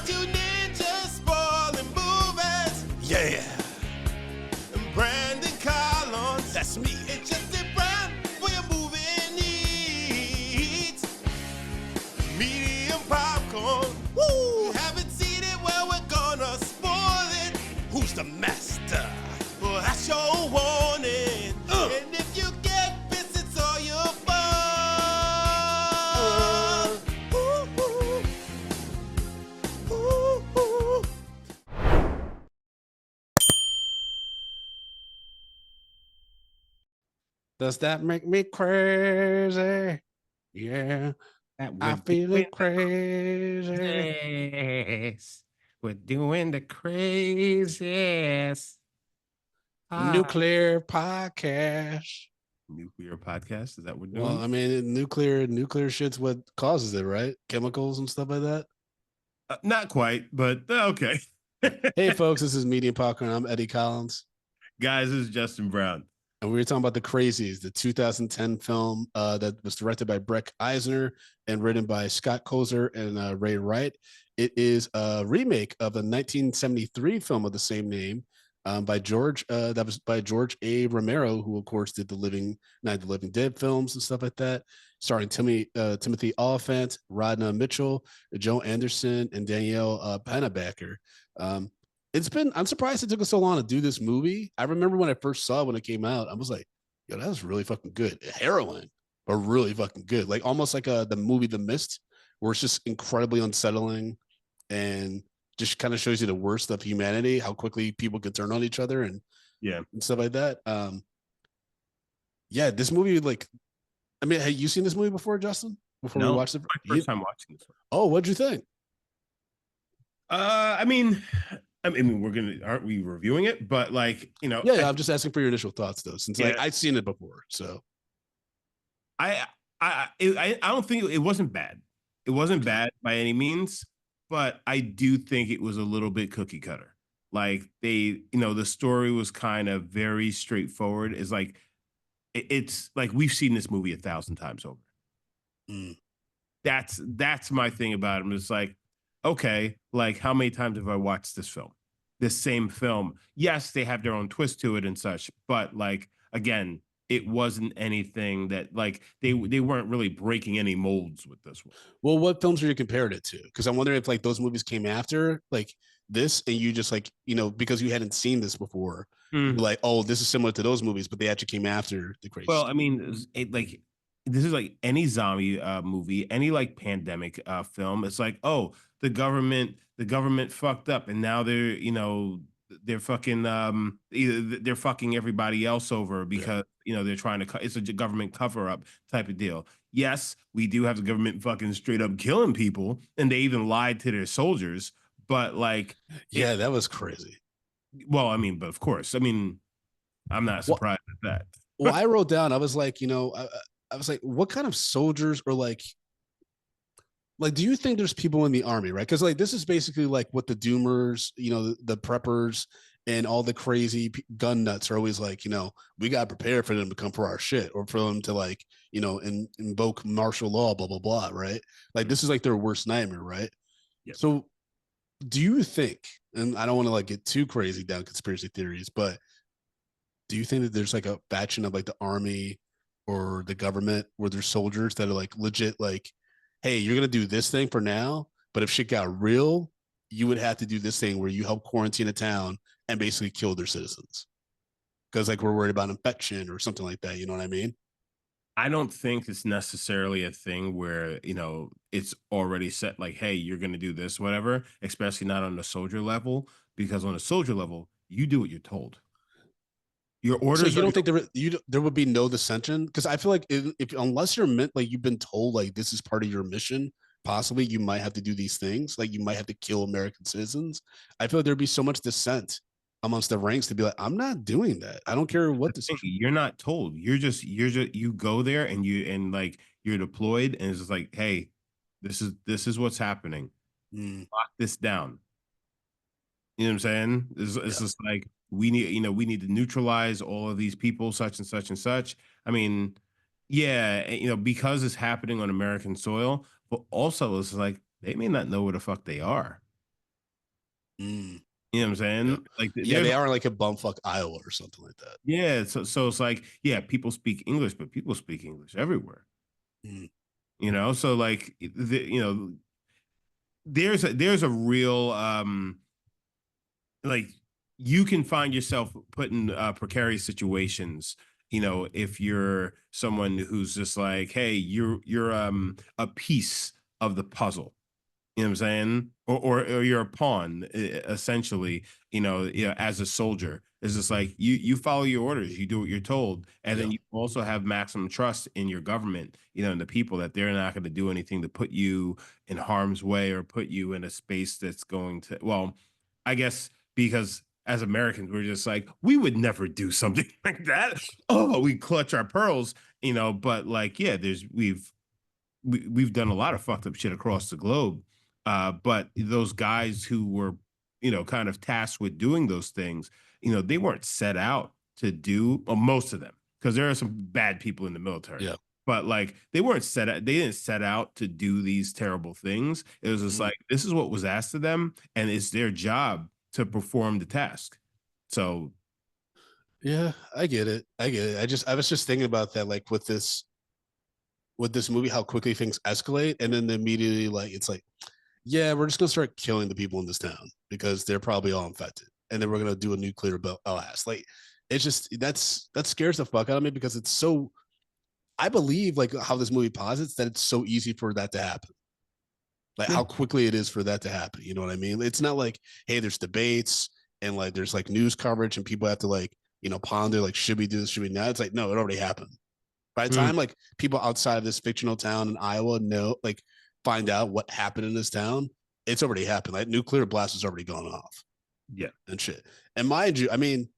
two ninjas spoiling movies. Yeah, And Brandon Collins. that's me. It's just a brand for your movie needs. Medium popcorn. Woo! You haven't seen it, well, we're gonna spoil it. Who's the master? Well, that's your warning. Uh. And if you get pissed, it's all your fault. Ooh, ooh. Ooh, ooh. Does that make me crazy? Yeah, I feel crazy. Yes, we're doing the craziest. Nuclear podcast. Nuclear podcast. Is that what we're Well, doing? I mean, nuclear shit's what causes it, right? Chemicals and stuff like that. Not quite, but okay. Hey, folks, this is Medium Popcorn. I'm Eddie Collins, Guys, this is Justin Brown. and we were talking about the Crazies, the 2010 film that was directed by Breck Eisner and written by Scott Kozer and Ray Wright. It is a remake of a 1973 film of the same name by George. That was by George A. Romero, who of course did the Night of the Living Dead films and stuff like that, starring Timothy Oliphant, Rodna Mitchell, Joe Anderson, and Danielle Panabaker. I'm surprised it took us so long to do this movie. I remember when I first saw it when it came out, I was like, yo, that was really fucking good. Heroin, but really fucking good. Like almost like the movie The Mist, where it's just incredibly unsettling and just kind of shows you the worst of humanity, how quickly people can turn on each other and stuff like that. Yeah, this movie, like, I mean, have you seen this movie before, Justin? Before we watched it? My first time watching this one. Oh, what'd you think? I mean, aren't we reviewing it? But like, Yeah, I'm just asking for your initial thoughts though, since like Yeah. I've seen it before. So I don't think it wasn't bad. It wasn't bad by any means, but I do think it was a little bit cookie cutter. Like the story was kind of very straightforward. It's like it's like we've seen this movie 1,000 times over. Mm. That's my thing about him. It's like, okay, like how many times have I watched this film? This same film. Yes, they have their own twist to it and such, but like again, it wasn't anything that like they weren't really breaking any molds with this one. Well, what films are you comparing it to? Because I'm wondering if like those movies came after like this, and you just like because you hadn't seen this before, you're like, oh, this is similar to those movies, but they actually came after the Crazy. Well, I mean, like this is like any zombie movie, any like pandemic film. It's like, oh, the government fucked up, and now they're fucking either they're fucking everybody else over because they're trying to it's a government cover up type of deal. Yes, we do have the government fucking straight up killing people, and they even lied to their soldiers. But like, that was crazy. Well, I mean, but of course, I mean, I'm not surprised at that. Well, I wrote down, I was like, I was like, what kind of soldiers or like, do you think there's people in the army, right? Because like this is basically like what the doomers, the preppers and all the crazy gun nuts are always like, we got to prepare for them to come for our shit or for them to like, invoke martial law, blah, blah, blah, right? Like this is like their worst nightmare, right? Yep. So do you think, and I don't want to like get too crazy down conspiracy theories, but do you think that there's like a faction of like the army or the government where there's soldiers that are like legit like, hey, you're gonna do this thing for now, but if shit got real, you would have to do this thing where you help quarantine a town and basically kill their citizens because like we're worried about infection or something like that. You know what I mean? I don't think it's necessarily a thing where, it's already set like, hey, you're going to do this, whatever, especially not on the soldier level, because on the soldier level, you do what you're told. Your orders. So you don't think there would be no dissension? Because I feel like if unless you're meant like you've been told like this is part of your mission, possibly you might have to do these things. Like you might have to kill American citizens. I feel like there'd be so much dissent amongst the ranks to be like, I'm not doing that. I don't care what this. You're not told. You go there and you're deployed and it's just like, hey, this is what's happening. Lock this down. You know what I'm saying? It's just like we need to neutralize all of these people, such and such and such. I mean, yeah, because it's happening on American soil, but also it's like they may not know where the fuck they are. Mm, You know what I'm yeah. saying? Like Yeah, there's they aren't like a bumfuck Iowa or something like that. yeah, so it's like yeah, people speak English, but people speak English everywhere. Mm, You know, so like you know, there's a real like you can find yourself put in precarious situations, you know, if you're someone who's just like, hey, you're a piece of the puzzle. You know what I'm saying? Or you're a pawn, essentially. As a soldier, it's just like you follow your orders, you do what you're told, and yeah. then you also have maximum trust in your government, and the people that they're not going to do anything to put you in harm's way or put you in a space that's going to. Well, I guess because as Americans, we're just like we would never do something like that. Oh, we clutch our pearls, But like, yeah, we've done a lot of fucked up shit across the globe. But those guys who were, kind of tasked with doing those things, they weren't set out to do, well, most of them, because there are some bad people in the military. Yeah. But like they didn't set out to do these terrible things. It was just Mm. like this is what was asked of them, and it's their job to perform the task. So Yeah, I get it. I get it. I was just thinking about that, like with this movie, how quickly things escalate, and then immediately, like, it's like, yeah, we're just gonna start killing the people in this town because they're probably all infected, and then we're gonna do a nuclear blast. Like, it's just that scares the fuck out of me because it's so. I believe like how this movie posits that it's so easy for that to happen. Like yeah, how quickly it is for that to happen. You know what I mean? It's not like, hey, there's debates and like there's like news coverage and people have to like, ponder like, should we do this? Should we not? It's like, no, it already happened. By the mm, time like people outside of this fictional town in Iowa find out what happened in this town, it's already happened. Like nuclear blast has already gone off yeah. and shit. And mind you, I mean,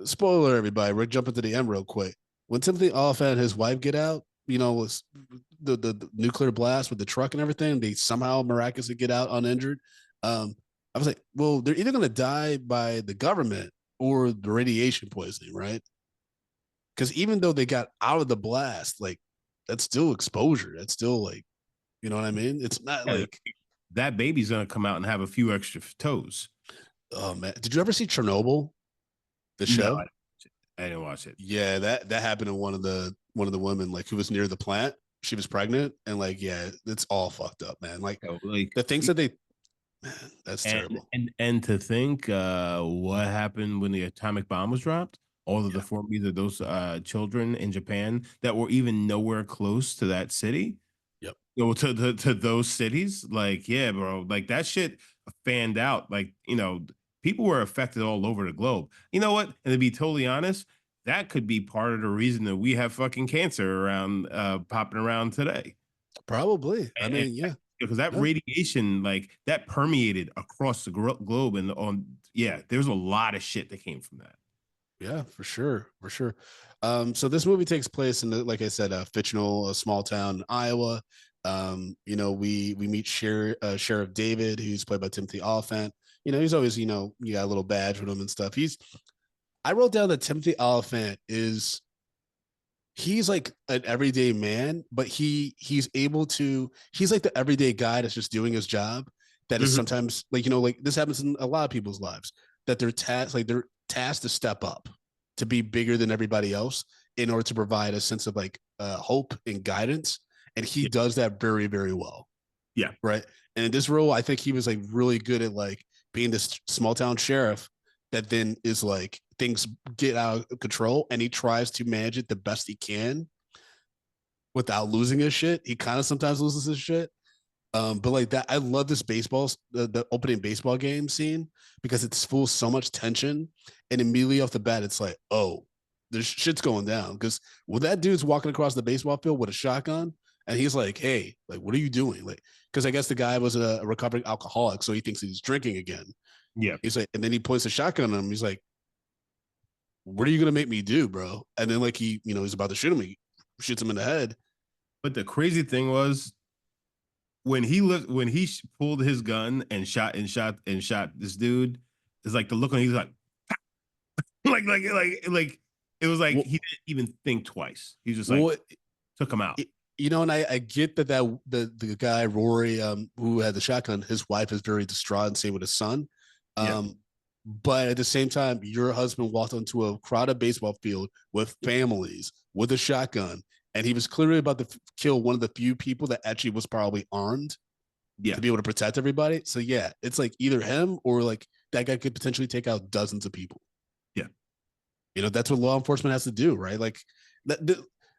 spoiler everybody, we're jumping to the end real quick. When Timothy Oliphant and his wife get out, was the nuclear blast with the truck and everything, they somehow miraculously get out uninjured. I was like, well, they're either gonna die by the government or the radiation poisoning, right? Because even though they got out of the blast, like that's still exposure. That's still like, you know what I mean? It's not Yeah, like, that baby's gonna come out and have a few extra toes. oh man, did you ever see Chernobyl, the No, show? I didn't watch it. Yeah, that happened to one of the women like who was near the plant. She was pregnant, and like, yeah, it's all fucked up, man. Like So, like, the things that they, man, that's terrible. and to think what happened when the atomic bomb was dropped, all of the Yeah, deformities of those children in Japan that were even nowhere close to that city, yep, to those cities, like, yeah, bro, like that shit fanned out. Like, people were affected all over the globe. You know what? And to be totally honest, that could be part of the reason that we have fucking cancer around popping around today. probably. I And mean, yeah, because that yeah, radiation, like that permeated across the globe, and yeah, there's a lot of shit that came from that. yeah, for sure, for sure. So this movie takes place in like I said, a fictional, a small town in Iowa. We meet Sheriff David, who's played by Timothy Oliphant. He's always, you got a little badge with him and stuff. I wrote down that Timothy Oliphant he's like an everyday man, but he's like the everyday guy that's just doing his job. That is Mhm. sometimes like, like this happens in a lot of people's lives that they're tasked to step up to be bigger than everybody else in order to provide a sense of like hope and guidance. And he Yeah, does that very, very well. yeah, Right. And in this role, I think he was like really good at like being this small town sheriff that then is like things get out of control and he tries to manage it the best he can without losing his shit. He kind of sometimes loses his shit. But like that, I love this the opening baseball game scene because it's full of so much tension. And immediately off the bat, it's like, oh, there's shit's going down. Because that dude's walking across the baseball field with a shotgun, and he's like, hey, like, what are you doing? Like, because I guess the guy was a recovering alcoholic, so he thinks he's drinking again. yeah. He's like, and then he points a shotgun at him. He's like, what are you gonna make me do, bro? And then like he's about to shoot him. He shoots him in the head. But the crazy thing was when he pulled his gun and shot this dude. It's like the look on. He's like, like it was like Well, he didn't even think twice. He just like well took him out. and I get that the guy Rory, who had the shotgun, his wife is very distraught and same with his son. Yeah. But at the same time, your husband walked onto a crowded baseball field with families with a shotgun, and he was clearly about to kill one of the few people that actually was probably armed Yeah. to be able to protect everybody. So yeah, it's like either him or like that guy could potentially take out dozens of people. Yeah. You know, that's what law enforcement has to do, right? Like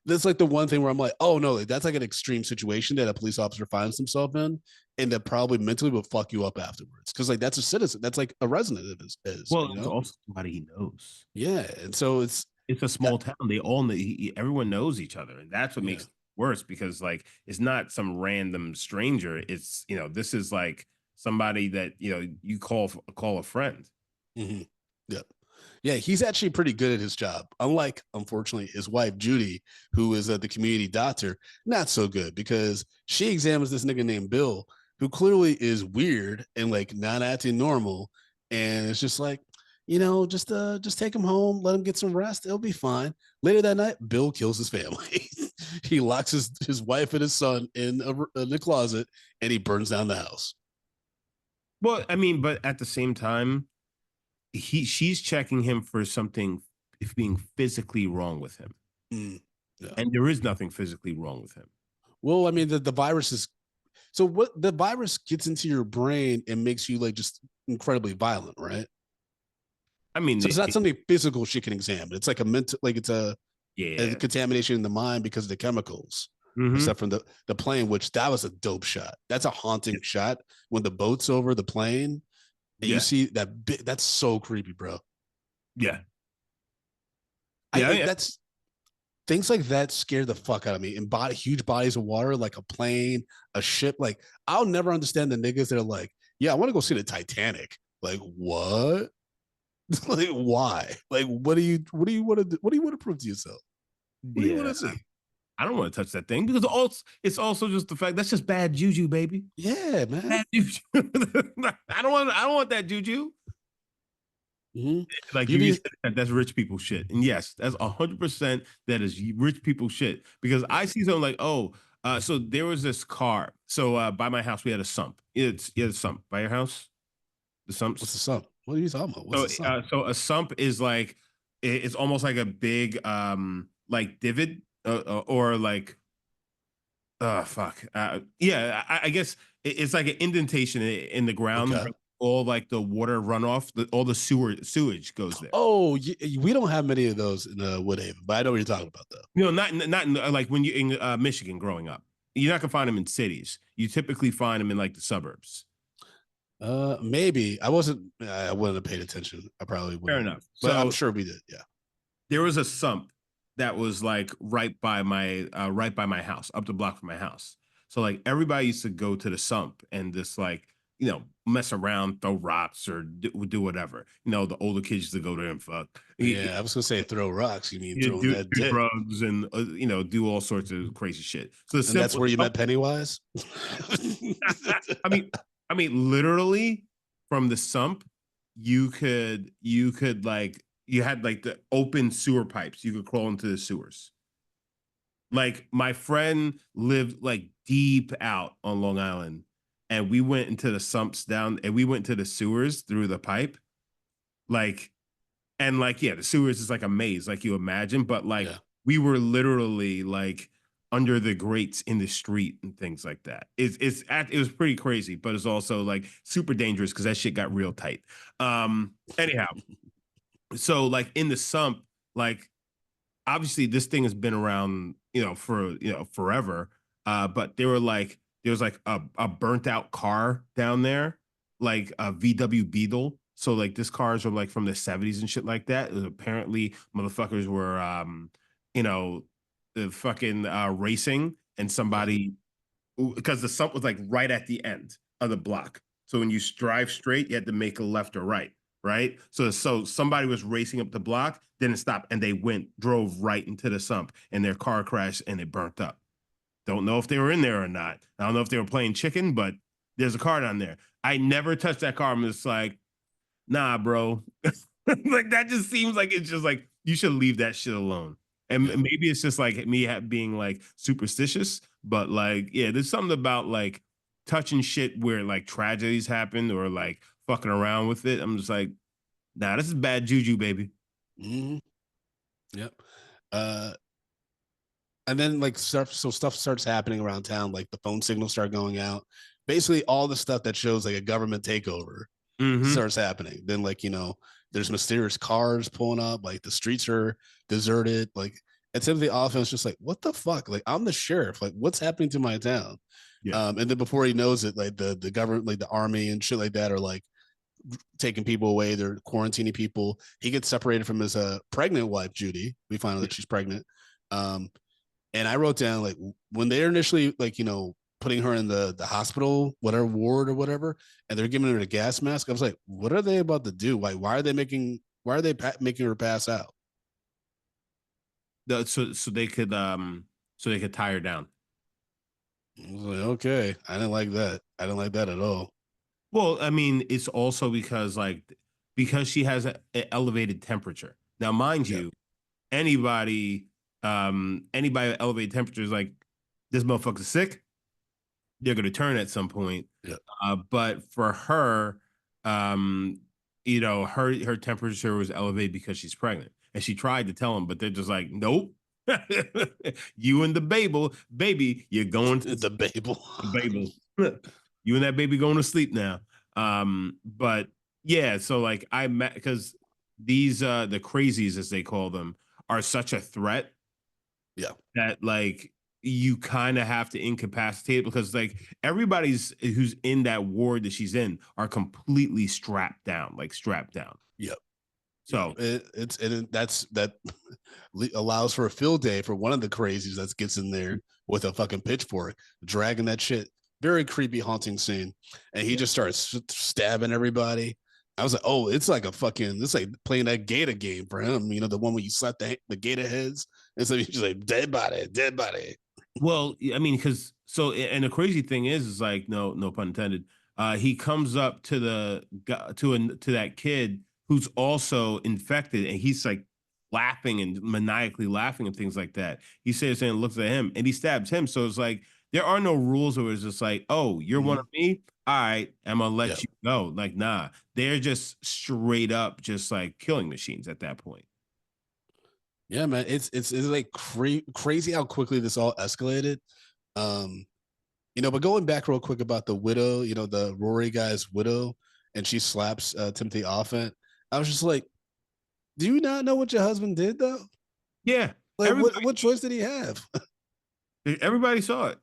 that's like the one thing where I'm like, oh no, that's like an extreme situation that a police officer finds himself in, and that probably mentally will fuck you up afterwards. Because like that's a citizen, that's like a resident of his, Well, you it's know? also somebody he knows. Yeah, and so It's a that, small town. They all know, everyone knows each other, and that's what yeah. makes it worse because like it's not some random stranger. It's this is like somebody that you call a friend. Mm-hmm. Yeah. Yeah, he's actually pretty good at his job. Unlike, unfortunately, his wife Judy, who is the community doctor, not so good because she examines this nigga named Bill, who clearly is weird and like not acting normal, and it's just like, just take him home, let him get some rest, it'll be fine. Later that night, Bill kills his family. He locks his wife and his son in the closet, and he burns down the house. Well, I mean, but at the same time, she's checking him for something if being physically wrong with him, Yeah. and there is nothing physically wrong with him. Well, I mean, the virus is so what the virus gets into your brain and makes you like just incredibly violent, right? I mean, So it's not something physical she can examine. It's like a mental, like it's a yeah. contamination in the mind because of the chemicals. Mm-hmm. Except from the plane, which that was a dope shot. That's a haunting shot when the boat's over the plane and you Yeah. see that big. That's so creepy, bro. Yeah. Yeah. That's things like that scare the fuck out of me. And huge bodies of water, like a plane, a ship. Like I'll never understand the niggas that are like, yeah, I want to go see the Titanic. Like what? Like why? Like what do you want to do? What do you want to prove to yourself? What do you want Yeah. to see? I don't want to touch that thing because it's also just the fact that's just bad juju, baby. Yeah, man. Bad juju. I don't want that juju. Mm-hmm. Like you said, that's rich people shit. And yes, that's 100% that is rich people shit. Because I see something like, so there was this car. So by my house, we had a sump. It's a sump by your house. The What's sumps. the sump? What are you talking about? What's So the sump? so a sump is like it's almost like a big like divot or like fuck. Yeah, I guess it's like an indentation in the ground. Okay. All like the water runoff, all the sewage goes there. Oh, we don't have many of those in Woodhaven, but I know what you're talking about, though. Not in, like when you in Michigan growing up. You're not gonna find them in cities. You typically find them in like the suburbs. Maybe I wasn't. I wouldn't have paid attention. I probably Fair wouldn't. enough. But I'm So sure we did. Yeah. there was a sump that was like right by my house, up the block from my house. So like everybody used to go to the sump and just like mess around, throw rocks or do whatever. The older kids used to go there and fuck. Yeah, I was gonna say throw rocks. You mean You throwing do that dick? drugs and do all sorts of crazy shit. So the And that's simple where you met Pennywise. I mean, literally from the sump, you could like you had like the open sewer pipes. You could crawl into the sewers. Like my friend lived like deep out on Long Island, and we went into the sumps down, and we went to the sewers through the pipe, like and like yeah, the sewers is like a maze, like you imagine, but like Yeah. we were literally like under the grates in the street and things like that. It was pretty crazy, but it's also like super dangerous because that shit got real tight. Anyhow, so like in the sump, like obviously this thing has been around, for forever. But there was like a burnt out car down there, like a VW Beetle. So like this cars are like from the 70s and shit like that. And apparently motherfuckers were you know, the fucking racing and somebody because the sump was like right at the end of the block. So when you drive straight, you had to make a left or right, right? So somebody was racing up the block, didn't stop, and they drove right into the sump, and their car crashed and it burnt up. Don't know if they were in there or not. I don't know if they were playing chicken, but there's a car down there. I never touched that car. I'm just like, nah, bro. Like that just seems like it's just like you should leave that shit alone. And Yeah. maybe it's just like me being like superstitious, but like, yeah, there's something about like touching shit where like tragedies happen or like fucking around with it. I'm just like, nah, this is bad juju, baby. Mm-hmm. Yep. Uh, and then like stuff starts happening around town, like the phone signals start going out. Basically, all the stuff that shows like a government takeover Mm-hmm. starts happening. Then like there's mysterious cars pulling up, like the streets are deserted, like. And some of the offense just like, what the fuck? Like, I'm the sheriff. Like, what's happening to my town? Yeah. And then before he knows it, like the government, like the army and shit like that, are like taking people away. They're quarantining people. He gets separated from his pregnant wife, Judy. We find out that she's pregnant. Um, and I wrote down like when they're initially like putting her in the hospital, whatever ward or whatever, and they're giving her a gas mask. I was like, what are they about to do? Why are they making making her pass out? So they could tie her down. I was like, okay, I didn't like that. I didn't like that at all. Well, I mean, it's also because she has an elevated temperature. Now, mind Yeah, you, anybody anybody with elevated temperature is like, this motherfucker's sick. They're gonna turn at some point. yeah. But for her, um, her temperature was elevated because she's pregnant, and she tried to tell him, but they're just like, nope. You and the baby, you're going to The Babel. the baby. You and that baby going to sleep now. But yeah, so like I met because these the crazies as they call them are such a threat Yeah, that like you kind of have to incapacitate it because like everybody's who's in that ward that she's in are completely strapped down, like strapped down. yeah. So That allows for a field day for one of the crazies that gets in there with a fucking pitchfork, dragging that shit. Very creepy, haunting scene, and he yeah. just starts stabbing everybody. I was like, oh, it's like playing that Gator game for him. The one where you slap the Gator heads, and so he's just like dead body, dead body. Well, I mean, because so and the crazy thing is like no pun intended. He comes up to to that kid who's also infected, and he's like laughing and maniacally laughing and things like that. He says and looks at him, and he stabs him. So it's like there are no rules where it's just like, oh, you're one of me. All right, I'm gonna Yeah, let you go. Like, nah, they're just straight up just like killing machines at that point. yeah, man. It's like crazy how quickly this all escalated. Um, but going back real quick about the widow, the Rory guy's widow, and she slaps Timothy Olyphant. I was just like, do you not know what your husband did though? Yeah, Like, everybody what choice did he have? everybody saw it.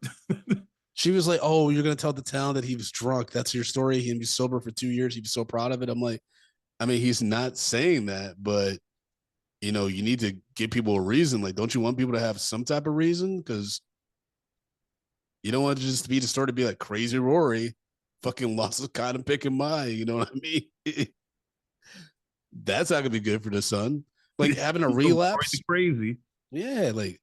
She was like, "Oh, you're gonna tell the town that he was drunk. That's your story. He was sober for 2 years. He'd be so proud of it." I'm like, I mean, he's not saying that, but you need to give people a reason. Like, don't you want people to have some type of reason? Because you don't want to just be the story to be like crazy Rory, fucking lost his cotton picking my. You know what I mean? That's not gonna be good for the son. Like having a relapse. Crazy. Yeah, like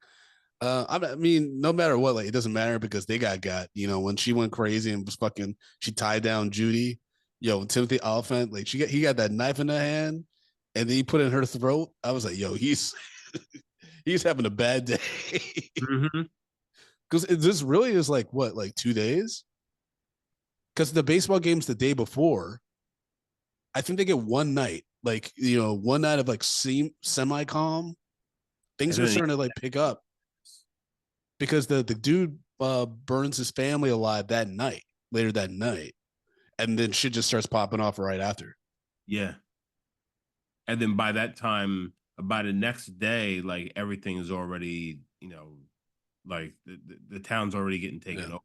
I mean, no matter what, like it doesn't matter because they got. When she went crazy and was fucking, she tied down Judy. Timothy Olyphant, like he got that knife in her hand, and then he put it in her throat. I was like, yo, he's he's having a bad day Mm-hmm. because this really is like what, like 2 days? Because the baseball game's the day before. I think they get one night, like one night of like semi calm. And Things are then starting to like pick up because the dude burns his family alive that night, later that night, and then shit just starts popping off right after. yeah, and then by that time, by the next day, like everything is already, like the town's already getting taken Yeah. over.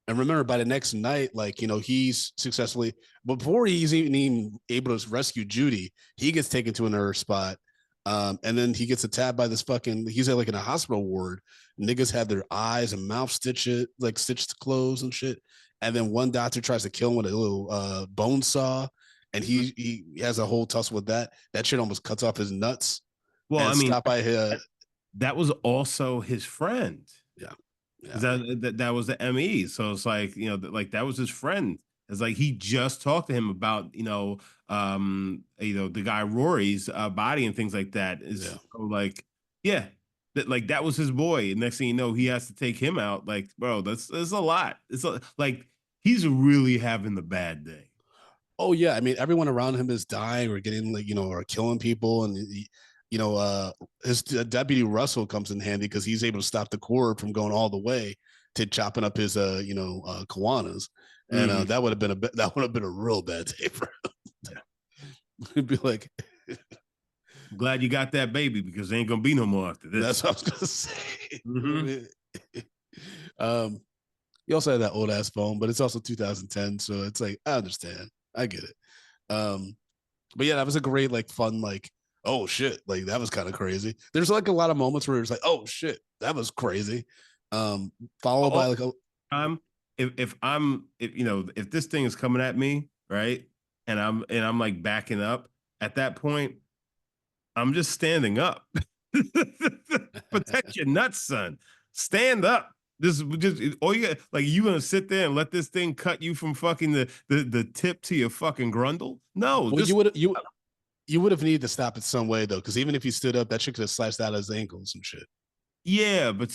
And remember, by the next night, like he's successfully before he's even able to rescue Judy, he gets taken to another spot. And then he gets attacked by this fucking. He's at like in a hospital ward. Niggas have their eyes and mouth stitched closed and shit. And then one doctor tries to kill him with a little bone saw, and he has a whole tussle with that. That shit almost cuts off his nuts. Well, And I mean, stopped by that was also his friend. yeah, yeah, 'Cause that was the ME. So it's like, like that was his friend. It's like he just talked to him about, the guy Rory's body and things like that. Is yeah. so like, yeah, that was his boy. And next thing you know, he has to take him out. Like, bro, that's a lot. Like he's really having the bad day. Oh yeah, I mean everyone around him is dying or getting like or killing people, and his deputy Russell comes in handy because he's able to stop the cord from going all the way to chopping up his koalas, and Mhm. that would have been a real bad day for him. He'd be like, I'm glad you got that baby because there ain't gonna be no more after that's this. what I was gonna say. Mhm. um, he also had that old ass phone, but it's also 2010, so it's like I understand, I get it. But yeah, that was a great, like, fun, like, oh shit, like that was kind of crazy. There's like a lot of moments where it's like, oh shit, that was crazy. Followed by All like time, if this thing is coming at me, right, and I'm like backing up, at that point, I'm just standing up. Protect your nuts, son. Stand up. Just all you got, like, you gonna sit there and let this thing cut you from fucking the tip to your fucking grundle? No, well, just you would have needed to stop it some way though, because even if he stood up, that shit could have sliced out his ankles and shit. yeah, but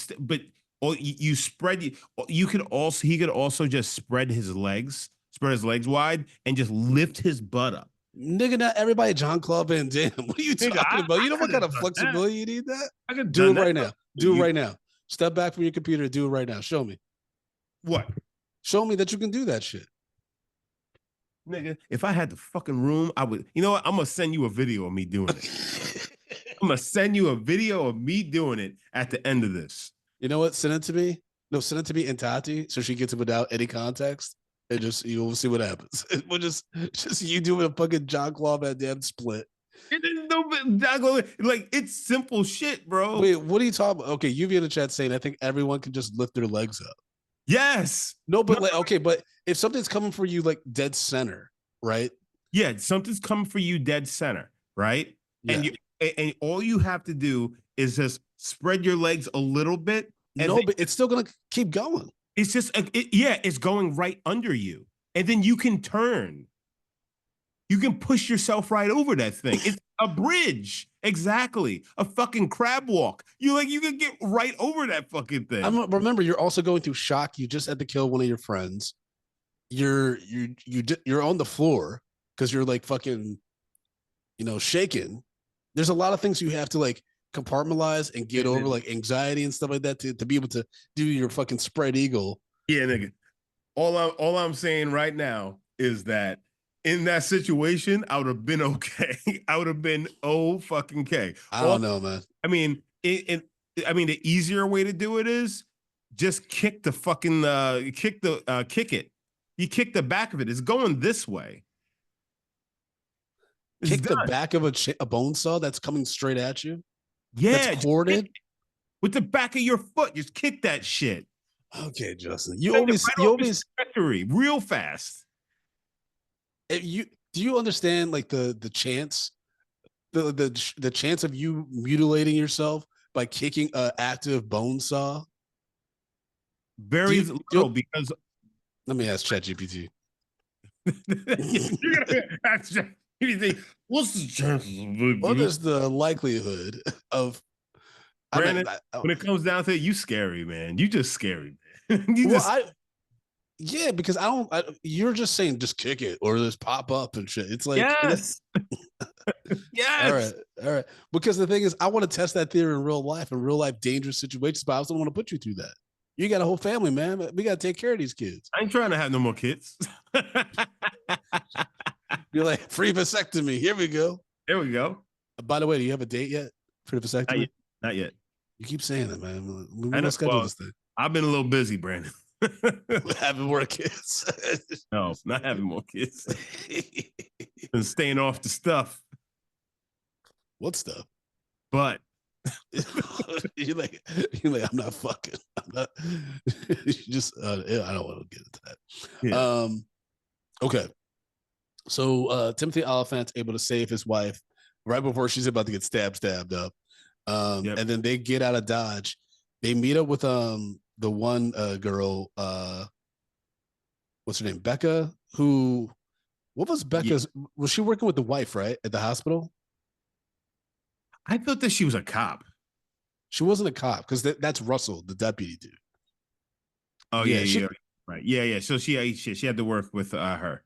or you spread you could also he could also just spread his legs wide and just lift his butt up. Nigga, not everybody John Claude Van Damme. What are you Nigga, talking I, about? I You know what could kind have of done that. flexibility you need that? I could have Do done it that. right now. Do it You right now. Step back from your computer. Do it right now. Show me. what? Show me that you can do that shit. Nigga, if I had the fucking room, I would. You know what? I'm gonna send you a video of me doing it. I'm gonna send you a video of me doing it at the end of this. You know what? Send it to me. No, send it to me and Tati so she gets it without any context. And just you'll see what happens. We'll just you doing a fucking John Claude Van Damme split. It is no, like it's simple shit, bro. Wait, what are you talking about? Okay, you've in the chat saying I think everyone can just lift their legs up. Yes. No, No, but like okay, but if something's coming for you like dead center, right? yeah, something's coming for you dead center, right? Yeah. And and all you have to do is just spread your legs a little bit, and No, but it's still gonna keep going. it's just yeah, it's going right under you, and then you can turn. You can push yourself right over that thing. It's a bridge, exactly. A fucking crab walk. You can get right over that fucking thing. Remember, you're also going through shock. You just had to kill one of your friends. You're on the floor because you're like fucking shaking. There's a lot of things you have to like compartmentalize and get over, like anxiety and stuff like that, to be able to do your fucking spread eagle. Yeah, nigga. All I'm saying right now is that in that situation, I would have been okay. I would have been fucking okay. I don't know, man. I mean, the easier way to do it is just kick the fucking kick it. You kick the back of it. It's going this way. It's Kick the done. back of a bone saw that's coming straight at you. Yeah, That's corded. with the back of your foot. Just kick that shit. Okay, Justin. Send it right off his trajectory real fast. Do you understand like the chance the chance of you mutilating yourself by kicking a active bone saw? Very little because let me ask ChatGPT. you're gonna ask ChatGPT, what's the chances? What is the likelihood of Brandon, when it comes down to it, you scary, man. You just scary, man. Yeah, because you're just saying just kick it or just pop up and shit. It's like yes. Yes. All right. Because the thing is, I want to test that theory in real life dangerous situations, but I also don't want to put you through that. You got a whole family, man. We got to take care of these kids. I ain't trying to have no more kids. You're like, free vasectomy. Here we go. There we go. By the way, do you have a date yet for the vasectomy? Not yet. You keep saying that, man. We I know, schedule this thing. I've been a little busy, Brandon. Having more kids. No, not having more kids. And staying off the stuff. What stuff? But you're like, I'm not fucking. I'm not. You just, I don't want to get into that. Yeah. Okay. So Timothy Oliphant's able to save his wife right before she's about to get stabbed up. And then they get out of Dodge. They meet up with the one girl, what's her name? Becca, what was Becca's? Yeah. Was she working with the wife, right? At the hospital? I thought that she was a cop. She wasn't a cop because that's Russell, the deputy dude. Oh, yeah. Right. Yeah. So she had to work with her.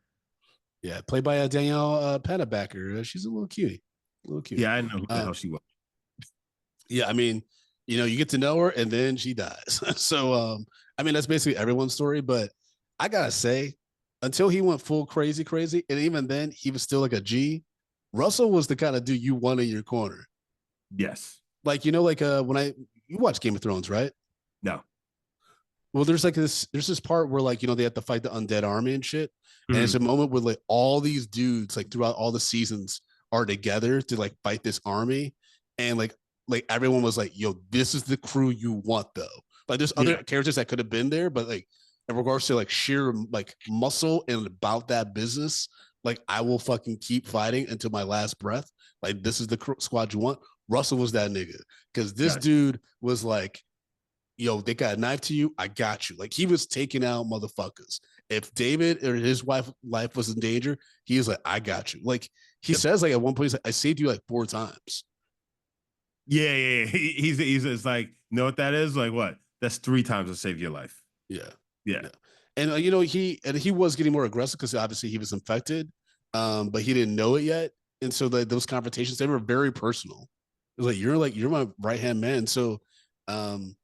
Yeah, played by Danielle Pennebaker. She's a little cutie, a little cutie. Yeah, I know who the hell she was. Yeah, I mean, you get to know her and then she dies. So, I mean, that's basically everyone's story. But I gotta say, until he went full crazy, crazy, and even then, he was still like a G. Russell was the kind of dude you want in your corner. Yes. Like, like when you watch Game of Thrones, right? No. Well, there's this part where like, they have to fight the undead army and shit. And it's Mhm. a moment where like all these dudes, like throughout all the seasons, are together to like fight this army. And like everyone was like, yo, this is the crew you want though. Like there's other Yeah. characters that could have been there, but like in regards to like sheer like muscle and about that business, like I will fucking keep fighting until my last breath. Like this is the squad you want. Russell was that nigga because this Gotcha. dude was like, yo, they got a knife to you, I got you. Like he was taking out motherfuckers. If David or his life was in danger, he was like, I got you. Like he Yep. says, like at one point, he's like, I saved you like 4 times. Yeah, yeah, yeah. He's it's like, you know what that is? Like what? That's 3 times to save your life. Yeah, Yeah. yeah. And he was getting more aggressive because obviously he was infected, but he didn't know it yet. And so those confrontations, they were very personal. It was like you're my right hand man. So um,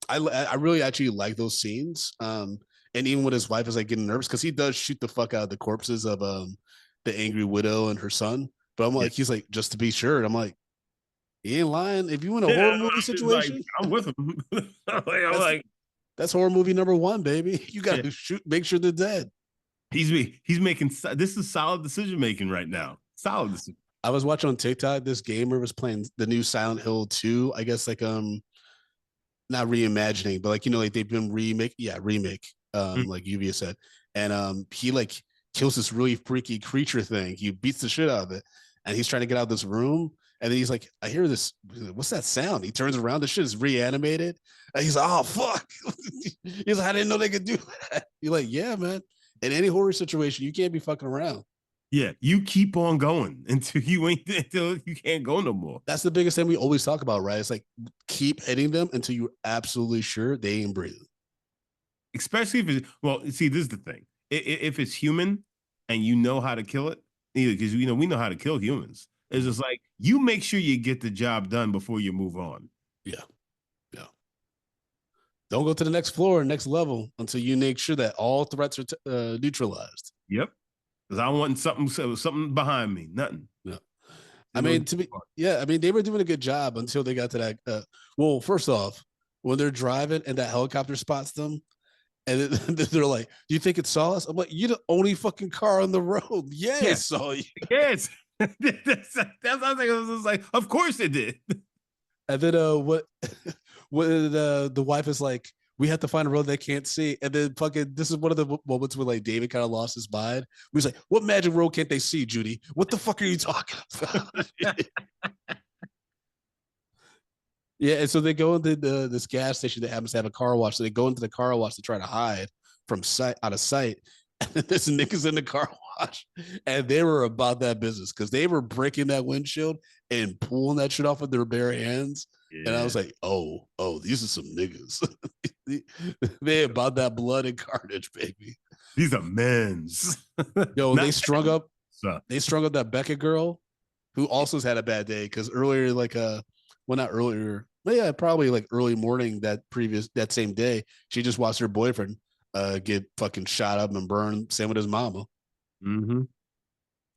I really actually like those scenes. And even when his wife is like getting nervous because he does shoot the fuck out of the corpses of the angry widow and her son. But I'm Yeah. like, he's like, just to be sure. And I'm like, he ain't lying. If you in a Yeah. horror movie I'm just like, situation, I'm with him. I'm that's like, that's horror movie number one, baby. You yeah. gotta make sure they're dead. He's making this is solid decision making right now. Solid decision. I was watching on TikTok. This gamer was playing the new Silent Hill 2. I guess like not reimagining, but like like they've been remake. Mm. Like Lluvia said, and he like kills this really freaky creature thing. He beats the shit out of it, and he's trying to get out of this room. And then he's like, I hear this. What's that sound? He turns around. The shit is reanimated. And he's like, oh fuck. He's like, I didn't know they could do that. You're like, yeah, man. In any horror situation, you can't be fucking around. Yeah, you keep on going until you can't go no more. That's the biggest thing we always talk about, right? It's like keep hitting them until you're absolutely sure they ain't breathing. Especially if it's well, see, this is the thing. If it's human and you know how to kill it, because we know how to kill humans. It's just like you make sure you get the job done before you move on. Yeah. Yeah. Don't go to the next floor, next level until you make sure that all threats are neutralized. Yep. Because I want something behind me. Nothing. Yeah. I mean, they were doing a good job until they got to that. Well, first off, when they're driving and that helicopter spots them, and they're like, "Do you think it saw us?" I'm like, "You're the only fucking car on the road. Yeah, it saw you." Yes. That's what I was like. I was like, of course it did. And then what the wife is like, we have to find a road they can't see. And then fucking this is one of the moments where like David kind of lost his mind. He's like, what magic road can't they see, Judy? What the fuck are you talking about? Yeah, and so they go into this gas station that happens to have a car wash. So they go into the car wash to try to hide from sight out of sight. And then there's niggas in the car wash, and they were about that business because they were breaking that windshield and pulling that shit off with their bare hands. Yeah. And I was like, oh, these are some niggas. They about that blood and carnage, baby. These are men's. Yo, they strung up that Becca girl who also has had a bad day because earlier, like well, not earlier, but yeah, probably like early morning that same day, she just watched her boyfriend get fucking shot up and burned, same with his mama. Mm-hmm.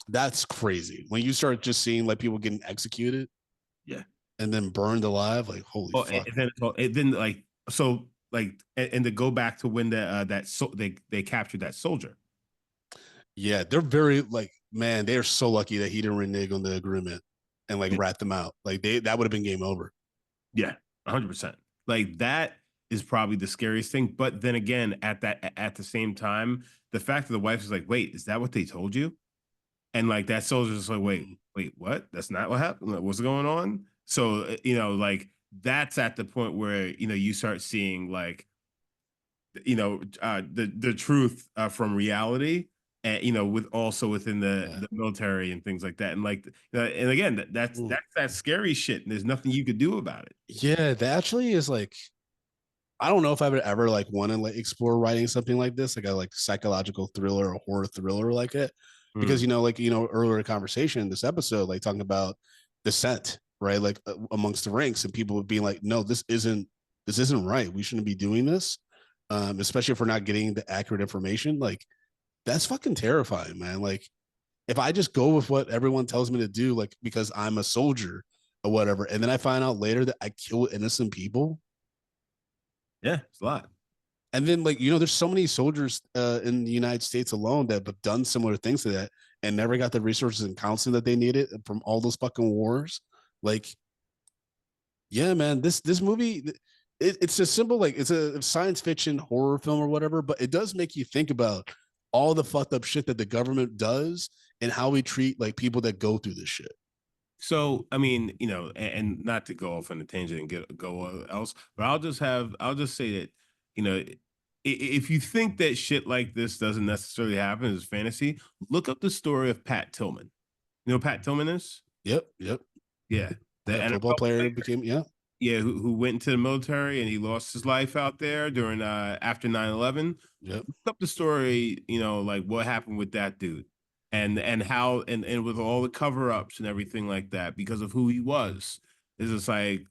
That's crazy. When you start just seeing like people getting executed, yeah, and then burned alive, like holy fuck. And then like so like and to go back to when they captured that soldier. Yeah, they're very like, man, they are so lucky that he didn't renege on the agreement and like rat them out. Like that would have been game over. Yeah, 100%. Like that is probably the scariest thing. But then again, at the same time, the fact that the wife is like, wait, is that what they told you? And like that soldier's just like, wait, what? That's not what happened. Like, what's going on? So, like that's at the point where, you start seeing like, the truth from reality. And with also within the military and things like that, and like, and again, that's that scary shit, and there's nothing you could do about it. Yeah, that actually is like, I don't know if I would ever like want to like explore writing something like this, like a like psychological thriller or horror thriller like it, because Mm. like earlier conversation in this episode, like talking about dissent, right? Like amongst the ranks, and people being like, no, this isn't right. We shouldn't be doing this, especially if we're not getting the accurate information. Like that's fucking terrifying, man. Like if I just go with what everyone tells me to do, like because I'm a soldier or whatever, and then I find out later that I kill innocent people. Yeah, it's a lot. And then, like, there's so many soldiers in the United States alone that have done similar things to that and never got the resources and counseling that they needed from all those fucking wars. Like, yeah, man, this movie, it's a simple, like, it's a science fiction horror film or whatever, but it does make you think about all the fucked up shit that the government does and how we treat like people that go through this shit. So, I mean, and not to go off on a tangent and go else, but I'll just say that, if you think that shit like this doesn't necessarily happen as fantasy, look up the story of Pat Tillman. You know who Pat Tillman is? Yep, yep. Yeah, the Yeah, football NFL player player. became, yeah. Yeah, who went into the military and he lost his life out there during after 9/11. Yep. Look up the story, like what happened with that dude and how and with all the cover-ups and everything like that because of who he was. It's just like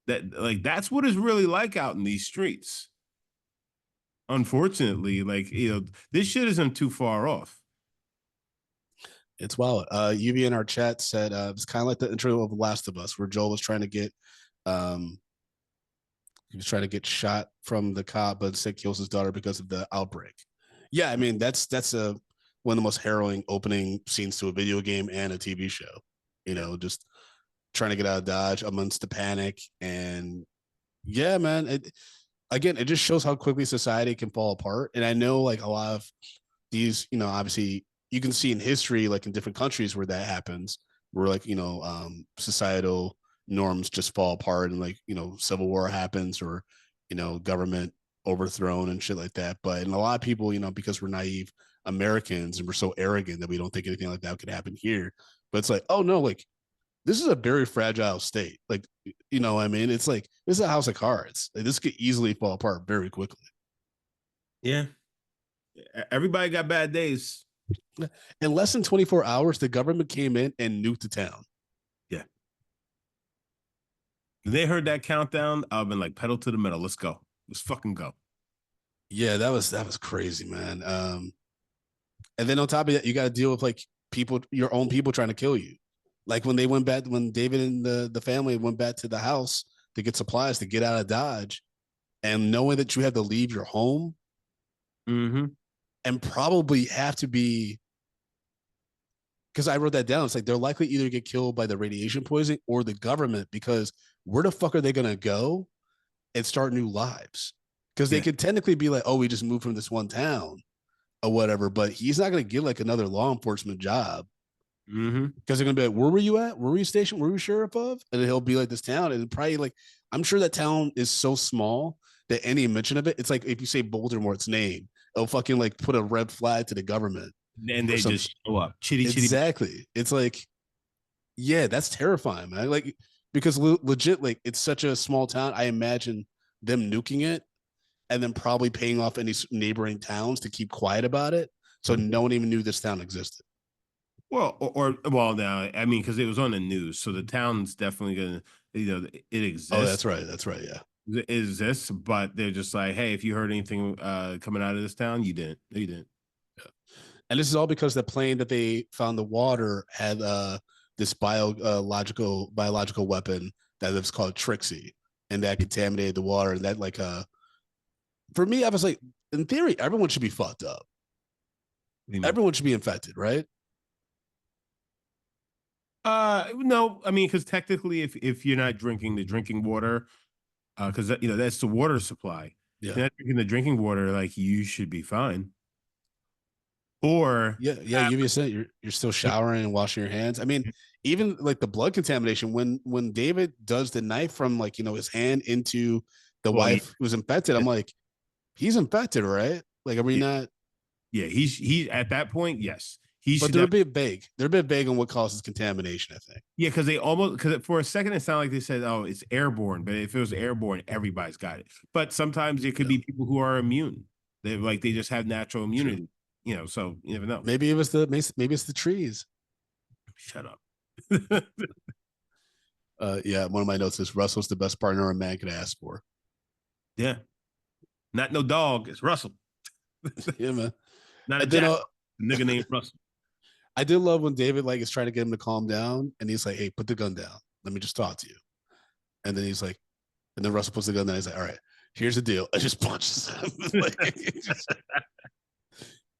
that's what it's really like out in these streets. Unfortunately, like this shit isn't too far off. It's wild. UV in our chat said it's kind of like the intro of The Last of Us, where Joel was trying to get um he was trying to get shot from the cop, but instead kills his daughter because of the outbreak. Yeah, I mean that's a one of the most harrowing opening scenes to a video game and a TV show. Just trying to get out of Dodge amongst the panic, and yeah, man, it just shows how quickly society can fall apart. And I know like a lot of these, obviously you can see in history, like in different countries where that happens, where like, societal norms just fall apart and like, civil war happens or, government overthrown and shit like that. But in a lot of people, because we're naive Americans and we're so arrogant that we don't think anything like that could happen here. But it's like, oh no, like this is a very fragile state. Like, what I mean? It's like this is a house of cards. Like, this could easily fall apart very quickly. Yeah. Everybody got bad days. In less than 24 hours, the government came in and nuked the town. Yeah. When they heard that countdown, I've been like, pedal to the metal. Let's go. Let's fucking go. Yeah, that was crazy, man. And then on top of that, you got to deal with like people, your own people trying to kill you. Like when they went back, when David and the family went back to the house to get supplies to get out of Dodge, and knowing that you had to leave your home Mm-hmm. and probably have to be, because I wrote that down. It's like they're likely either get killed by the radiation poisoning or the government, because where the fuck are they going to go and start new lives? Because they Yeah. could technically be like, oh, we just moved from this one town or whatever, but he's not going to get like another law enforcement job. Mm-hmm. Because they're gonna be like, where were you at? Where were you stationed? Where were you sheriff of? And then he'll be like, this town, and probably like, I'm sure that town is so small that any mention of it, it's like if you say Baltimore's name, it'll fucking like put a red flag to the government And or they something. just show up. Chitty chitty. Exactly. It's like, yeah, that's terrifying, man. Like because legit, like it's such a small town. I imagine them nuking it and then probably paying off any neighboring towns to keep quiet about it, so no one even knew this town existed. Well, well, now I mean, because it was on the news, so the town's definitely gonna, it Oh, exists. that's right. That's right. Yeah. It exists, but they're just like, hey, if you heard anything coming out of this town, you didn't. No, you didn't. And this is all because the plane that they found the water had this biological weapon that was called Trixie, and that contaminated the water. And that like for me, I was like, in theory, everyone should be fucked up. Everyone should be infected, right? No, I mean, because technically, if you're not drinking the drinking water, because that's the water supply. Yeah. If you're not drinking the drinking water, like you should be fine. Or Yeah. You said you're still showering and washing your hands. I mean, even like the blood contamination when David does the knife from like his hand into the wife who was infected. I'm like, he's infected, right? Like, are we not? Yeah, he's at that point. Yes, He But should they're a have. bit vague. They're a bit vague on what causes contamination, I think. Yeah, because for a second it sounded like they said, "Oh, it's airborne," but if it was airborne, everybody's got it. But sometimes it could Yeah. be people who are immune. They just have natural True. immunity. So you never know. Maybe maybe it's the trees. Shut up. Yeah, one of my notes is Russell's the best partner a man could ask for. Yeah, not no dog. It's Russell. Yeah, man. Not a And then jack. A nigga named Russell. I did love when David like is trying to get him to calm down, and he's like, "Hey, put the gun down. Let me just talk to you." And then he's like, and then Russell puts the gun down. He's like, "All right, here's the deal." I just punches him.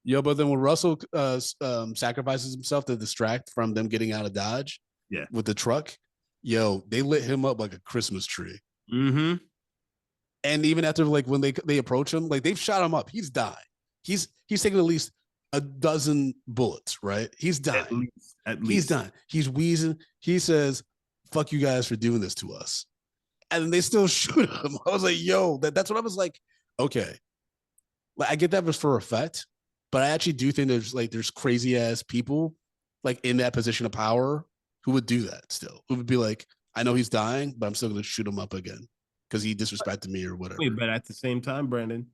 Yo, but then when Russell sacrifices himself to distract from them getting out of Dodge, Yeah, with the truck, yo, they lit him up like a Christmas tree. Mm-hmm. And even after like when they approach him, like they've shot him up. He's dying. He's taking at least a dozen bullets, right? He's dying. At least. He's dying. He's wheezing. He says, "Fuck you guys for doing this to us." And then they still shoot him. I was like, yo, that's what I was like, okay. Like I get that was for effect, but I actually do think there's crazy ass people like in that position of power who would do that still. Who would be like, I know he's dying, but I'm still gonna shoot him up again because he disrespected me or whatever. But at the same time, Brandon,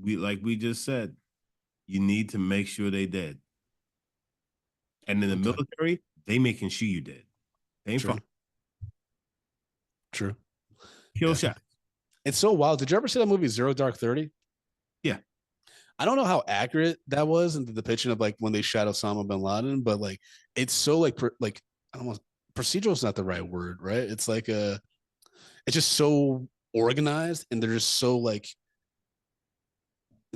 we just said, you need to make sure they dead. And in the military, they making sure you dead. They ain't fucking. True. Kill shot. It's so wild. Did you ever see that movie Zero Dark 30? Yeah. I don't know how accurate that was in the depiction of like when they shot Osama bin Laden, but like it's so like I don't know, procedural is not the right word, right? It's like it's just so organized and they're just so like.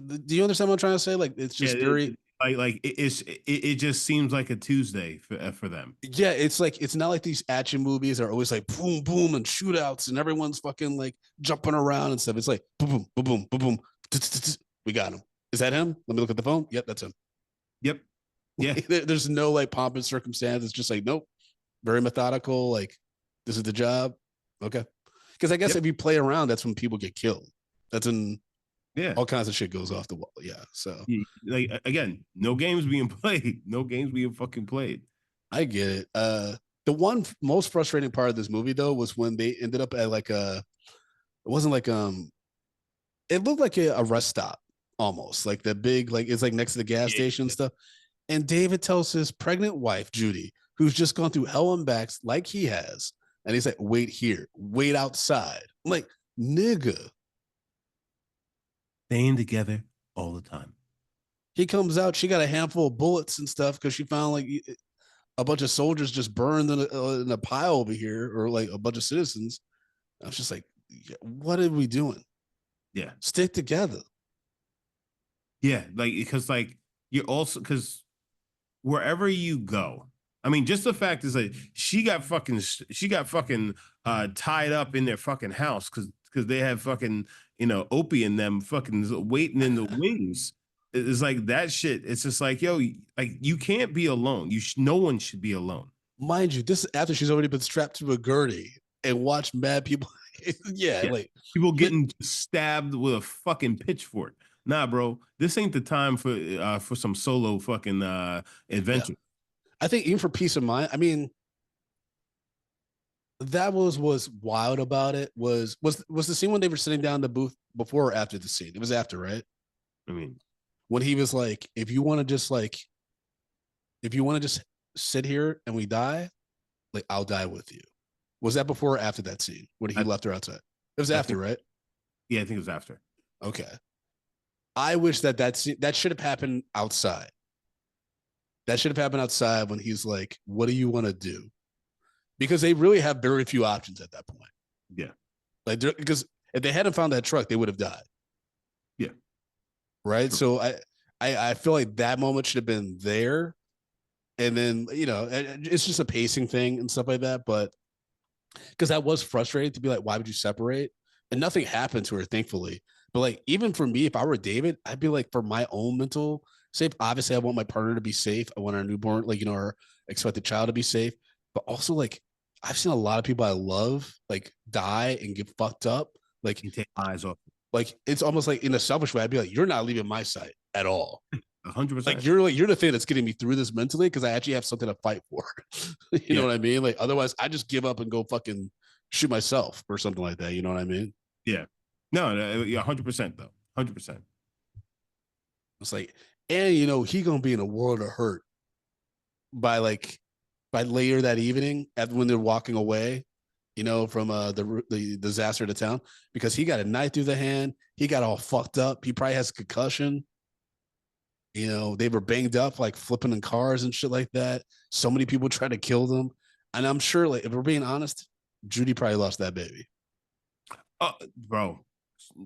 Do you understand what I'm trying to say? Like it's just very it just seems like a Tuesday for them. Yeah, it's like it's not like these action movies are always like boom boom and shootouts and everyone's fucking like jumping around and stuff. It's like boom boom boom boom boom boom. We got him. Is that him? Let me look at the phone. Yep, that's him. Yep. Yeah. There's no like pomp and circumstance. It's just like nope. Very methodical. Like this is the job. Okay. Because I guess if you play around, that's when people get killed. That's when all kinds of shit goes off the wall. Yeah. So like again, no games being played. No games being fucking played. I get it. The one most frustrating part of this movie though was when they ended up at like it wasn't like it looked like a rest stop almost like the big like it's like next to the gas station and stuff. And David tells his pregnant wife Judy, who's just gone through hell and backs like he has, and he's like, "Wait here, wait outside." I'm like, nigga. Staying together all the time. He comes out, she got a handful of bullets and stuff because she found like a bunch of soldiers just burned in a pile over here, or like a bunch of citizens. I was just like, what are we doing? Yeah. Stick together. Yeah, like because like you're also because wherever you go, I mean, just the fact is like she got fucking tied up in their fucking house because they have fucking Opie and them fucking waiting in the wings. It's like that shit. It's just like, yo, like you can't be alone. No one should be alone. Mind you, this is after she's already been strapped to a gurney and watched mad people. yeah, like people getting stabbed with a fucking pitchfork. Nah, bro, this ain't the time for some solo fucking adventure. Yeah. I think even for peace of mind, I mean, that was wild about it was the scene when they were sitting down in the booth before or after the scene? It was after, right? I mean, when he was like, if you want to just sit here and we die, like I'll die with you. Was that before or after that scene when he left her outside? It was after, right? Yeah, I think it was after. Okay. I wish that should have happened outside. That should have happened outside when he's like, what do you want to do? Because they really have very few options at that point. Yeah. Like, because if they hadn't found that truck, they would have died. Yeah. Right. Sure. So I feel like that moment should have been there. And then, it's just a pacing thing and stuff like that. But because I was frustrated to be like, why would you separate? And nothing happened to her, thankfully. But like, even for me, if I were David, I'd be like, for my own mental safe, obviously I want my partner to be safe. I want our newborn, like, our expected child to be safe. But also, like, I've seen a lot of people I love like die and get fucked up. Like, you take eyes off. Like, it's almost like in a selfish way, I'd be like, you're not leaving my side at all. 100%. Like you're the thing that's getting me through this mentally because I actually have something to fight for. You know what I mean? Like otherwise, I just give up and go fucking shoot myself or something like that. You know what I mean? Yeah. No, yeah, 100% though. 100%. It's like, and you know, he gonna be in a world of hurt by later that evening when they're walking away, you know, from the disaster to town because he got a knife through the hand. He got all fucked up. He probably has a concussion. You know, they were banged up, like flipping in cars and shit like that. So many people tried to kill them. And I'm sure, like, if we're being honest, Judy probably lost that baby. Bro,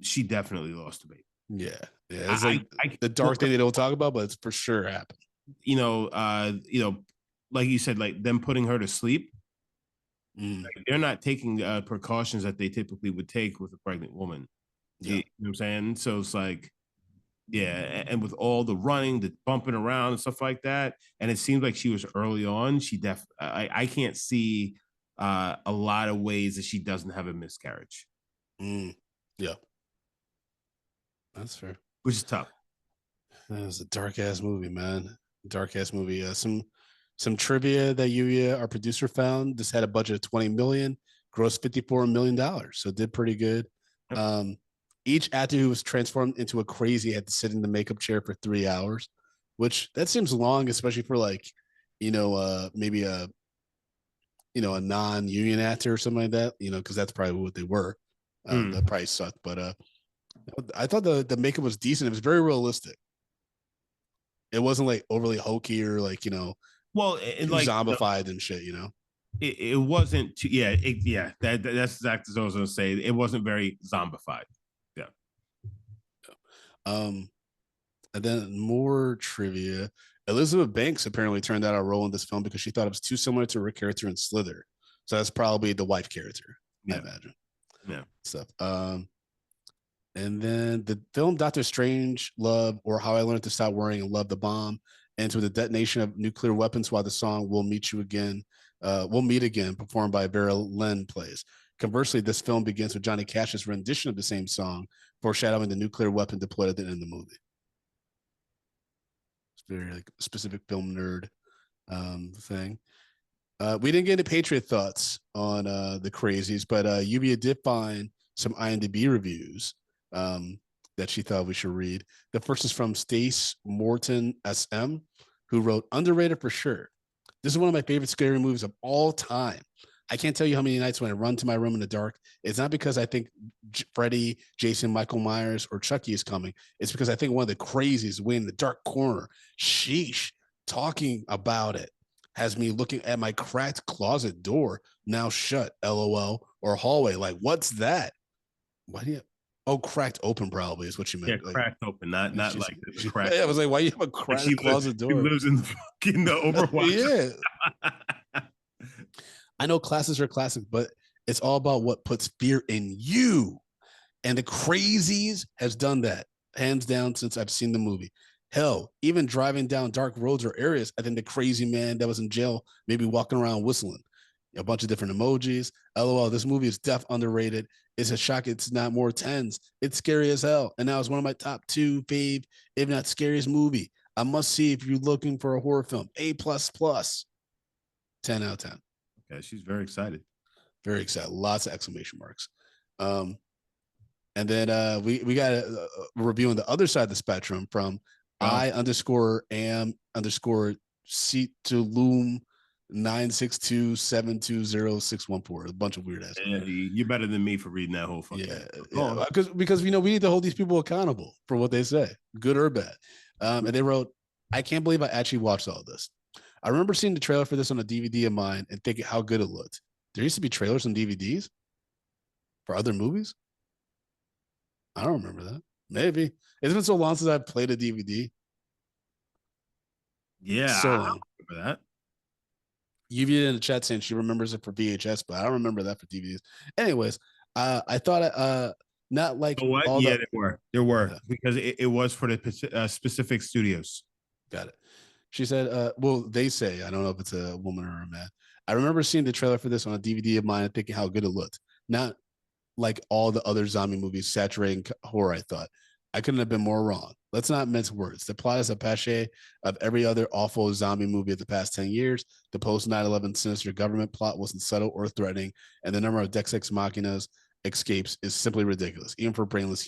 she definitely lost the baby. Yeah. Yeah. It's like the dark thing they don't talk about, but it's for sure happened. Like you said, like them putting her to sleep. Like, they're not taking precautions that they typically would take with a pregnant woman. Yeah. You know what I'm saying? So it's like, yeah, and with all the running, the bumping around and stuff like that, and it seems like she was early on. I can't see a lot of ways that she doesn't have a miscarriage. Yeah, that's fair. Which is tough. That was a dark ass movie, man. Dark ass movie. Some trivia that Lluvia, our producer, found. This had a budget of 20 million, grossed $54 million, so it did pretty good. Yep. Each actor who was transformed into a crazy had to sit in the makeup chair for 3 hours, which that seems long, especially for like, maybe a non-union actor or something like that, because that's probably what they were. That probably sucked, but I thought the makeup was decent. It was very realistic. It wasn't like overly hokey or like, like zombified and shit, It wasn't too, that's exactly what I was gonna say. It wasn't very zombified. Yeah. And then more trivia. Elizabeth Banks apparently turned out a role in this film because she thought it was too similar to her character in Slither. So that's probably the wife character, I imagine. Yeah. Stuff. And then the film Doctor Strange Love, or How I Learned to Stop Worrying and Love the Bomb, ends with the detonation of nuclear weapons while the song We'll Meet Again, performed by Vera Lynn plays. Conversely, this film begins with Johnny Cash's rendition of the same song, foreshadowing the nuclear weapon deployed at the end of the movie. It's very like specific film nerd thing. We didn't get into Patriot thoughts on the Crazies, but Lluvia did find some IMDb reviews that she thought we should read. The first is from Stace Morton SM, who wrote, underrated for sure. This is one of my favorite scary movies of all time. I can't tell you how many nights when I run to my room in the dark. It's not because I think Freddy, Jason, Michael Myers, or Chucky is coming. It's because I think one of the crazies way in the dark corner. Sheesh. Talking about it has me looking at my cracked closet door, now shut, LOL, or hallway. Like, what's that? Why do you? Oh, cracked open probably is what you meant. Yeah, cracked open, not like the cracked. Yeah, I was like, why you have a cracked closet door? She lives in the fucking Overwatch. Yeah. I know classes are classic, but it's all about what puts fear in you. And the Crazies has done that, hands down, since I've seen the movie. Hell, even driving down dark roads or areas, I think the crazy man that was in jail maybe walking around whistling. A bunch of different emojis. LOL, this movie is underrated. It's a shock it's not more tens. It's scary as hell. And now it's one of my top 2 fave, if not scariest movie. I must see if you're looking for a horror film. A++. 10 out of 10. Okay, she's very excited. Very excited. Lots of exclamation marks. And then we got a review on the other side of the spectrum from I_am_seat_to-loom 962720614. A bunch of weird ass. Yeah, you're better than me for reading that whole fucking. Yeah. Because we need to hold these people accountable for what they say, good or bad. And they wrote, I can't believe I actually watched all this. I remember seeing the trailer for this on a DVD of mine and thinking how good it looked. There used to be trailers on DVDs for other movies. I don't remember that. Maybe it's been so long since I've played a DVD. Yeah, so I don't remember that. Lluvia in the chat saying she remembers it for VHS, but I don't remember that for DVDs. Anyways, I thought not like all yeah, there were because it was for the specific studios. Got it. She said, well, they say, I don't know if it's a woman or a man. I remember seeing the trailer for this on a DVD of mine and thinking how good it looked. Not like all the other zombie movies saturating horror, I thought. I couldn't have been more wrong. Let's not mince words. The plot is a pache of every other awful zombie movie of the past 10 years. The post 9/11 sinister government plot wasn't subtle or threatening, and the number of Deus Ex Machinas escapes is simply ridiculous, even for brainless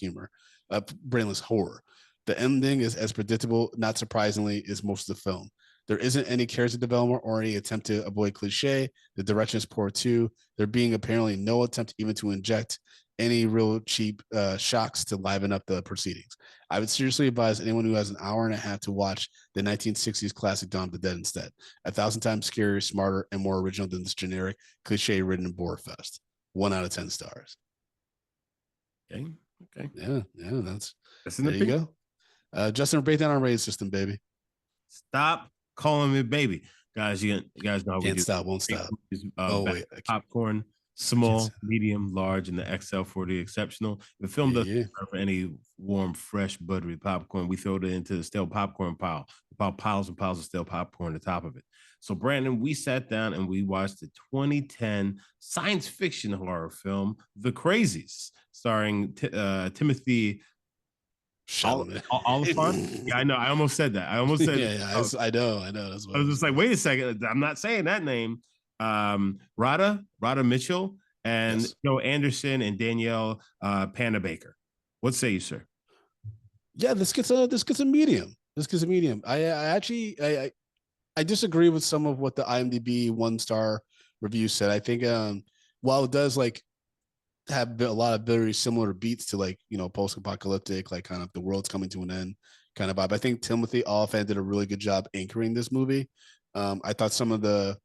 horror. The ending is as predictable, not surprisingly, as most of the film. There isn't any character development or any attempt to avoid cliche. The direction is poor too. There being apparently no attempt even to inject any real cheap shocks to liven up the proceedings. I would seriously advise anyone who has an hour and a half to watch the 1960s classic Dawn of the Dead instead. 1,000 times scarier, smarter, and more original than this generic, cliche-ridden bore fest. 1 out of 10 stars. Okay. Okay. Yeah, That's an there you opinion. go. Justin, break down our rating system, baby. Stop calling me baby. Guys, you guys know how we Can't do. stop, won't stop. Oh, wait. Popcorn, small, medium, large, and the XL for the exceptional. The film doesn't serve for any warm, fresh, buttery popcorn. We throw it into the stale popcorn pile. About piles and piles of stale popcorn on the top of it. So, Brandon, we sat down and we watched the 2010 science fiction horror film, The Crazies, starring Timothy Oliphant. Yeah, I know. I almost said that. I almost said I know. That's what I was just like, wait a second. I'm not saying that name. Rada Mitchell and Joe Anderson and Danielle Panabaker. What say you, sir? Yeah, this gets a medium. I disagree with some of what the IMDb 1-star review said. I think while it does like have a lot of very similar beats to like, post-apocalyptic, like kind of the world's coming to an end kind of vibe. I think Timothy Oliphant did a really good job anchoring this movie. I thought some of the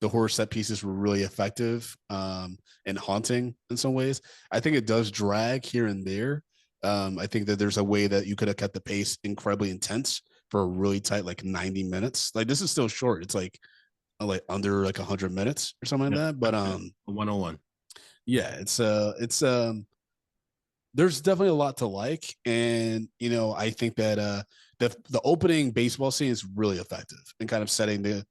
horror set pieces were really effective and haunting in some ways. I think it does drag here and there. I think that there's a way that you could have kept the pace incredibly intense for a really tight, like 90 minutes. Like this is still short. It's like under like 100 minutes or something like that. But 101. Yeah, it's there's definitely a lot to like, and I think that the opening baseball scene is really effective and kind of setting the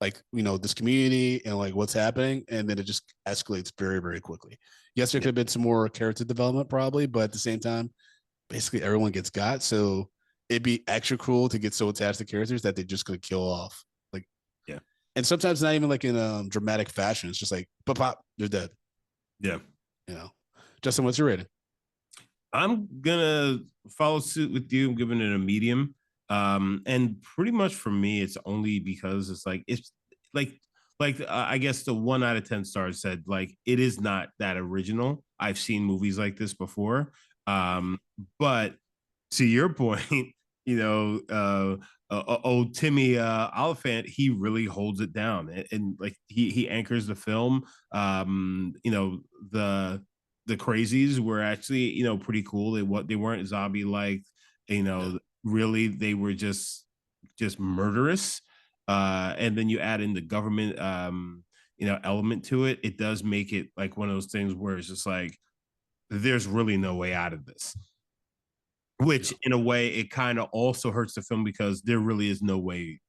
this community and like what's happening, and then it just escalates very, very quickly. Yes, there could have been some more character development probably, but at the same time, basically everyone gets got. So it'd be extra cruel to get so attached to characters that they're just gonna kill off. And sometimes not even like in dramatic fashion. It's just like pop, they're dead. Yeah. Justin, what's your rating? I'm gonna follow suit with you. I'm giving it a medium. And pretty much for me, it's only because it's like I guess the 1 out of 10 stars said like it is not that original. I've seen movies like this before. But to your point, old Timmy Oliphant, he really holds it down, and like he anchors the film. The Crazies were actually pretty cool. They weren't zombie like, really they were just murderous. And then you add in the government element to it. It does make it like one of those things where it's just like there's really no way out of this. Which in a way it kind of also hurts the film because there really is no way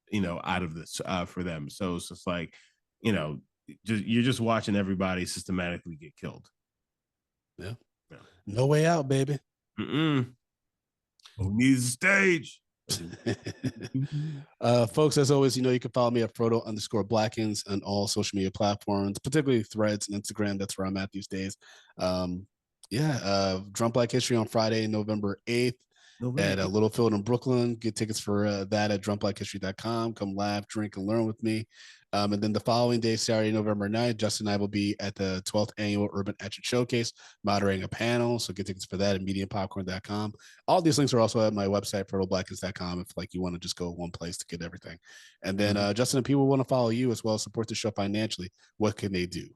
out of this for them. So it's just like you're just watching everybody systematically get killed. Yeah. No way out, baby. Who needs a stage? Folks, as always, you can follow me at Frodo_Blackens on all social media platforms, particularly Threads and Instagram. That's where I'm at these days. Drunk Black History on Friday, November 8th at Littlefield in Brooklyn. Get tickets for that at drunkblackhistory.com. Come laugh, drink, and learn with me. And then the following day, Saturday, November 9th, Justin and I will be at the 12th Annual Urban Etching Showcase, moderating a panel. So get tickets for that at mediumpopcorn.com. All these links are also at my website, fertileblackens.com, if you want to just go one place to get everything. And then, Justin, if people want to follow you as well as support the show financially, what can they do?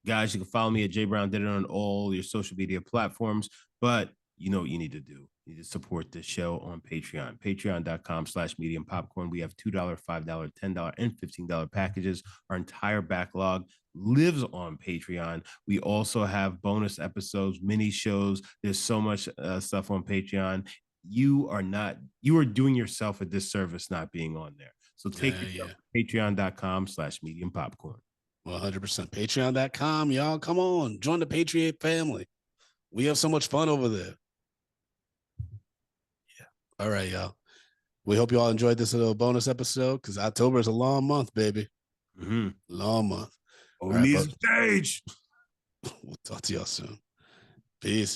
Guys, you can follow me at J Brown Did It on all your social media platforms, but you know what you need to do. You need to support the show on Patreon, patreon.com/mediumpopcorn. We have $2, $5, $10, and $15 packages. Our entire backlog lives on Patreon. We also have bonus episodes, mini shows. There's so much stuff on Patreon. You are doing yourself a disservice not being on there. So take patreon.com/mediumpopcorn. 100%. Patreon.com, y'all. Come on. Join the Patriot family. We have so much fun over there. All right, y'all. We hope you all enjoyed this little bonus episode because October is a long month, baby. Long month. On the stage. We'll talk to y'all soon. Peace.